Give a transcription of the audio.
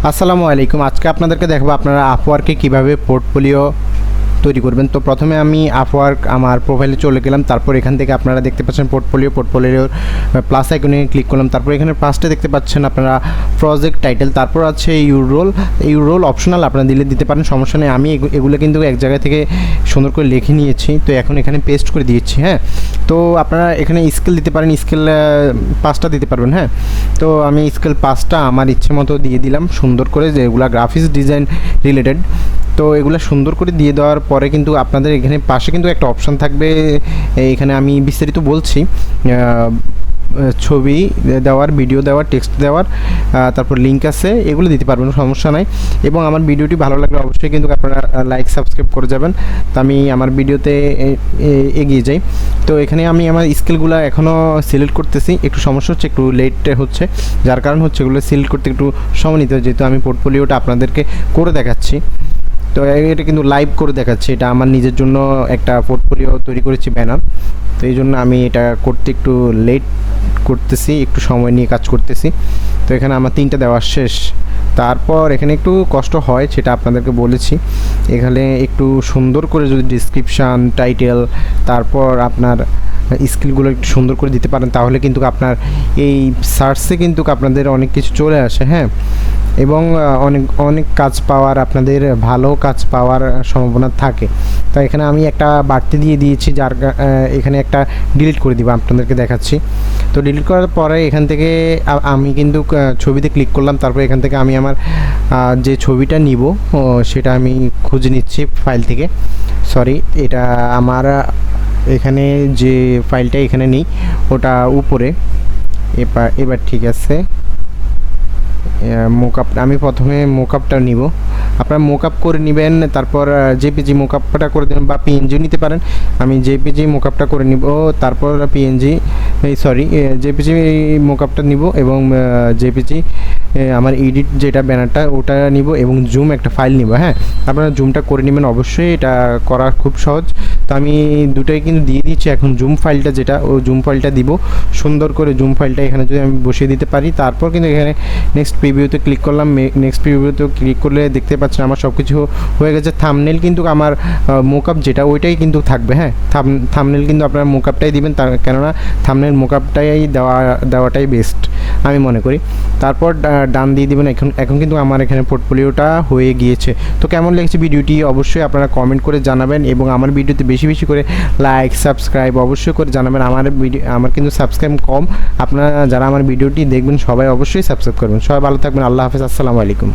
আসসালামু আলাইকুম। আজকে আপনাদেরকে দেখাবো আপনারা আপওয়ার্কে কিভাবে পোর্টফোলিও তৈরি করবেন। তো প্রথমে আমি আপওয়ার্ক আমার প্রোফাইলে চলে গেলাম, তারপর এখান থেকে আপনারা দেখতে পাচ্ছেন পোর্টফোলিওর প্লাস আইকনে ক্লিক করলাম, তারপর এখানে ফার্স্টে দেখতে পাচ্ছেন আপনারা প্রজেক্ট টাইটেল, তারপর আছে ইউর রোল অপশনাল আপনারা দিতে পারেন, সমস্যা নেই। আমি এগুলো কিন্তু এক জায়গা থেকে সুন্দর করে লিখে নিয়েছি, তো এখন এখানে পেস্ট করে দিয়েছি। হ্যাঁ, তো আপনারা এখানে স্কেল দিতে পারেন, স্কেল 5টা দিতে পারবেন। হ্যাঁ, তো আমি স্কেল 5টা আমার ইচ্ছে মতো দিয়ে দিলাম সুন্দর করে, যেগুলো গ্রাফিক্স ডিজাইন রিলেটেড। তো এগুলো সুন্দর করে দিয়ে দেওয়ার পরে কিন্তু আপনাদের এখানে পাশে কিন্তু একটা অপশান থাকবে, এখানে আমি বিস্তারিত বলছি, ছবি দেওয়ার, ভিডিও দেওয়ার, টেক্সট দেওয়ার, তারপর লিঙ্ক আছে, এগুলো দিতে পারবেন, সমস্যা নাই। এবং আমার ভিডিওটি ভালো লাগলে অবশ্যই কিন্তু আপনারা লাইক সাবস্ক্রাইব করে যাবেন। তো আমি আমার ভিডিওতে এগিয়ে যাই। তো এখানে আমি আমার স্কেলগুলো এখনও সিলেক্ট করতেছি, একটু সমস্যা হচ্ছে, একটু লেট হচ্ছে, যার কারণ হচ্ছে এগুলো সিলেক্ট করতে একটু সময় নিতে হয়, যেহেতু আমি পোর্টফোলিওটা আপনাদেরকে করে দেখাচ্ছি। তো এটা কিন্তু লাইভ করে দেখাচ্ছি, এটা আমার নিজের জন্য একটা পোর্টফোলিও তৈরি করেছি, ব্যানার। তো এই জন্য আমি এটা করতে একটু লেট করতেছি, একটু সময় নিয়ে কাজ করতেছি। তো এখানে আমার 3টা দেওয়া শেষ। তারপর এখানে একটু কষ্ট হয়, সেটা আপনাদেরকে বলেছি। এখানে একটু সুন্দর করে যদি ডিসক্রিপশান, টাইটেল, তারপর আপনার স্কিলগুলো একটু সুন্দর করে দিতে পারেন, তাহলে কিন্তু আপনার এই সার্চে কিন্তু আপনাদের অনেক কিছু চলে আসে। হ্যাঁ, এবং অনেক কাজ পাওয়ার, আপনাদের ভালো কাজ পাওয়ার সম্ভাবনা থাকে। তো এখানে আমি একটা বাড়তি দিয়ে দিয়েছি, যার এখানে একটা ডিলিট করে দিব, আপনাদেরকে দেখাচ্ছি। তো ডিলিট করার পরে এখান থেকে আমি কিন্তু ছবিতে ক্লিক করলাম, তারপর এখান থেকে আমি আমার যে ছবিটা নিব সেটা আমি খুঁজে নিচ্ছি ফাইল থেকে। সরি, এটা আমার এখানে যে ফাইলটা এখানে নেই, ওটা উপরে। এবার ঠিক আছে, মোকআপ আমি প্রথমে মোকআপটা নিব, আপনারা মোকআপ করে নেবেন, তারপর জেপিজি মোকআপটা করে দেবেন, বা পিএনজি নিতে পারেন। আমি জেপিজি মোকআপটা করে নিব, তারপর জেপিজি মোকআপটা নিব, এবং জেপিজি আমার এডিট যেটা ব্যানারটা ওটা নিব, এবং জুম একটা ফাইল নিব। হ্যাঁ, আপনারা জুমটা করে নেবেন অবশ্যই, এটা করা খুব সহজ। তো আমি দুটোই কিন্তু দিয়ে দিচ্ছি। এখন জুম ফাইলটা যেটা, ও জুম ফাইলটা দিব, সুন্দর করে জুম ফাইলটা এখানে যদি আমি বসিয়ে দিতে পারি। তারপর কিন্তু এখানে নেক্সট প্রিভিউতে ক্লিক করলাম, নেক্সট প্রিভিউতে ক্লিক করলে দেখতে পাচ্ছেন আমার সব কিছু হয়ে গেছে। থাম্বনেল কিন্তু আমার মোকআপ যেটা ওইটাই কিন্তু থাকবে। হ্যাঁ, থাম্বনেল কিন্তু আপনারা মোকআপটাই দিবেন, কেননা থাম্বনেল মোকআপটাই দেওয়াটাই বেস্ট আমি মনে করি। তারপর ডান দিয়ে দিবেন। এখন কিন্তু আমার এখানে পোর্টফোলিওটা হয়ে গিয়েছে। তো কেমন লেগেছে ভিডিওটি অবশ্যই আপনারা কমেন্ট করে জানাবেন, এবং আমার ভিডিওতে বেশি বেশি করে লাইক সাবস্ক্রাইব অবশ্যই করে জানাবেন। আমার কিন্তু সাবস্ক্রাইব কম, আপনারা যারা আমার ভিডিওটি দেখবেন সবাই অবশ্যই সাবস্ক্রাইব করবেন। সবাই ভালো থাকবেন, আল্লাহ হাফেজ, আসসালামু আলাইকুম।